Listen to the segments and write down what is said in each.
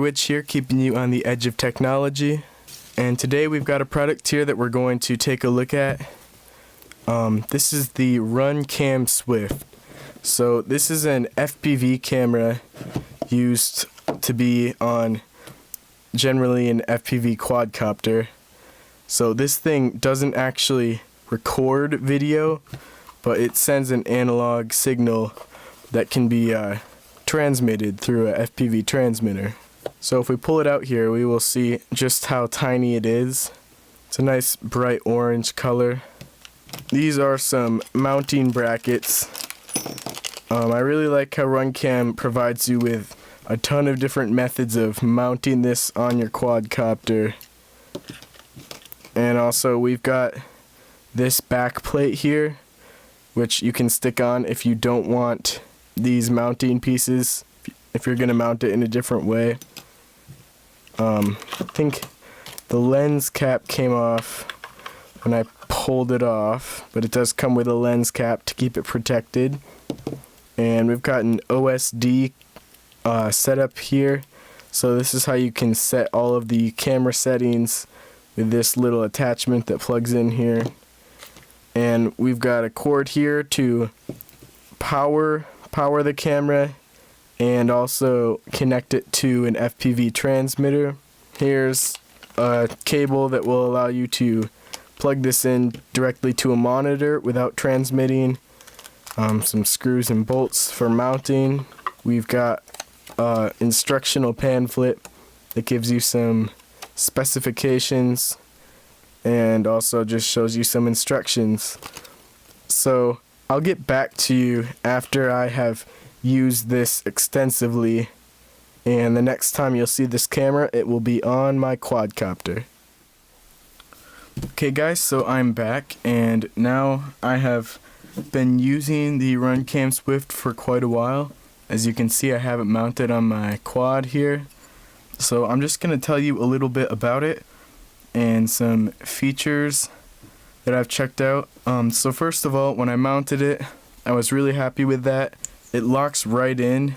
Witch here, keeping you on the edge of technology. And today we've got a product here that we're going to take a look at. This is the RunCam Swift. So this is an FPV camera used to be on generally an FPV quadcopter. So this thing doesn't actually record video, but it sends an analog signal that can be transmitted through a FPV transmitter. So if we pull it out here, we will see just how tiny it is. It's a nice bright orange color. These are some mounting brackets. I really like how RunCam provides you with a ton of different methods of mounting this on your quadcopter. And also we've got this back plate here, which you can stick on if you don't want these mounting pieces, if you're going to mount it in a different way. I think the lens cap came off when I pulled it off, but it does come with a lens cap to keep it protected. And we've got an OSD setup here. So this is how you can set all of the camera settings with this little attachment that plugs in here. And we've got a cord here to power the camera and also connect it to an FPV transmitter. Here's a cable that will allow you to plug this in directly to a monitor without transmitting. Some screws and bolts for mounting. We've got instructional pamphlet that gives you some specifications and also just shows you some instructions. So I'll get back to you after I have used this extensively, and the next time you'll see this camera, it will be on my quadcopter. Okay guys, so I'm back, and now I have been using the RunCam Swift for quite a while. As you can see, I have it mounted on my quad here. So I'm just going to tell you a little bit about it and some features that I've checked out. So first of all, when I mounted it, I was really happy with that. It locks right in.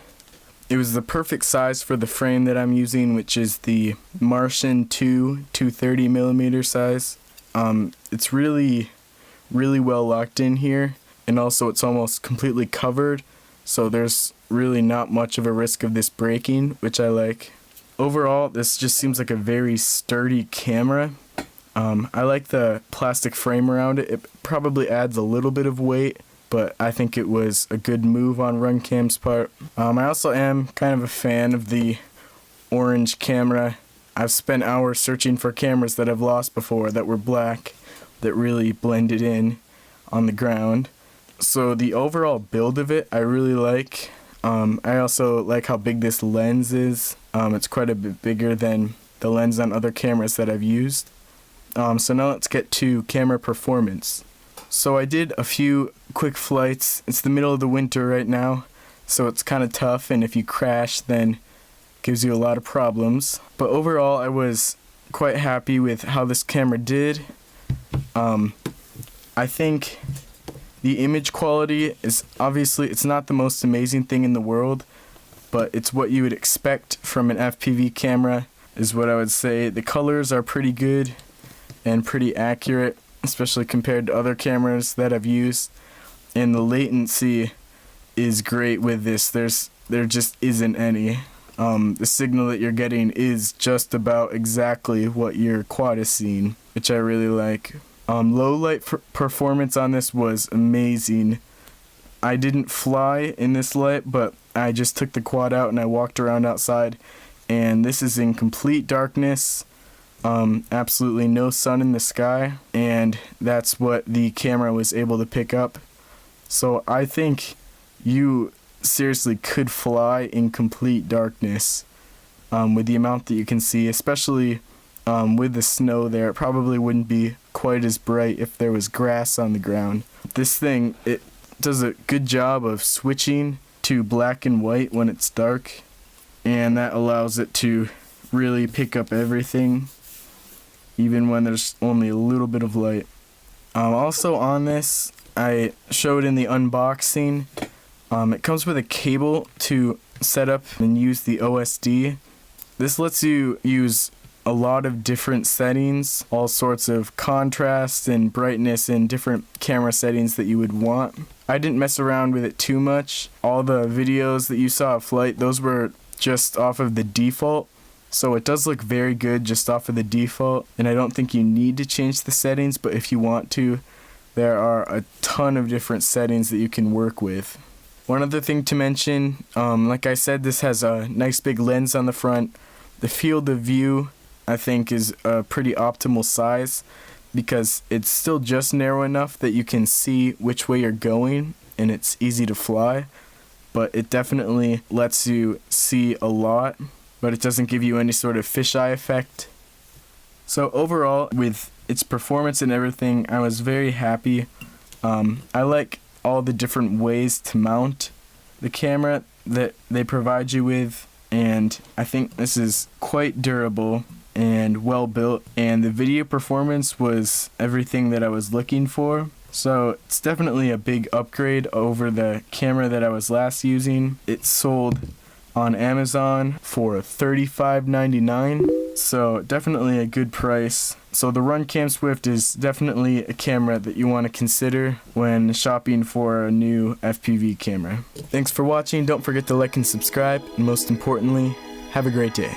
It was the perfect size for the frame that I'm using, which is the Martian 230mm size. It's really well locked in here, and also it's almost completely covered, so there's really not much of a risk of this breaking, which I like. Overall, this just seems like a very sturdy camera. I like the plastic frame around it. It probably adds a little bit of weight, but I think it was a good move on RunCam's part. I also am kind of a fan of the orange camera. I've spent hours searching for cameras that I've lost before that were black, that really blended in on the ground. So the overall build of it, I really like. I also like how big this lens is. It's quite a bit bigger than the lens on other cameras that I've used. So now let's get to camera performance. So I did a few quick flights. It's the middle of the winter right now, so it's kind of tough, and if you crash, then it gives you a lot of problems. But overall, I was quite happy with how this camera did. I think the image quality is obviously, it's not the most amazing thing in the world, but it's what you would expect from an FPV camera, is what I would say. The colors are pretty good and pretty accurate, especially compared to other cameras that I've used. And the latency is great with this. There just isn't any. The signal that you're getting is just about exactly what your quad is seeing, which I really like. Low light performance on this was amazing. I didn't fly in this light, but I just took the quad out and I walked around outside, and this is in complete darkness. Absolutely no sun in the sky, and that's what the camera was able to pick up. So I think you seriously could fly in complete darkness with the amount that you can see, especially with the snow there. It probably wouldn't be quite as bright if there was grass on the ground. This thing, it does a good job of switching to black and white when it's dark, and that allows it to really pick up everything, even when there's only a little bit of light. Also on this, I showed in the unboxing, it comes with a cable to set up and use the OSD. This lets you use a lot of different settings, all sorts of contrast and brightness and different camera settings that you would want. I didn't mess around with it too much. All the videos that you saw of flight, those were just off of the default. So it does look very good just off of the default, and I don't think you need to change the settings, but if you want to, there are a ton of different settings that you can work with. One other thing to mention, like I said, this has a nice big lens on the front. The field of view, I think, is a pretty optimal size because it's still just narrow enough that you can see which way you're going and it's easy to fly, but it definitely lets you see a lot, but it doesn't give you any sort of fisheye effect. So overall, with its performance and everything, I was very happy. I like all the different ways to mount the camera that they provide you with, and I think this is quite durable and well built, and the video performance was everything that I was looking for. So it's definitely a big upgrade over the camera that I was last using. It sold on Amazon for $35.99, so definitely a good price. So the RunCam Swift is definitely a camera that you want to consider when shopping for a new FPV camera. Thanks for watching. Don't forget to like and subscribe, and most importantly, have a great day.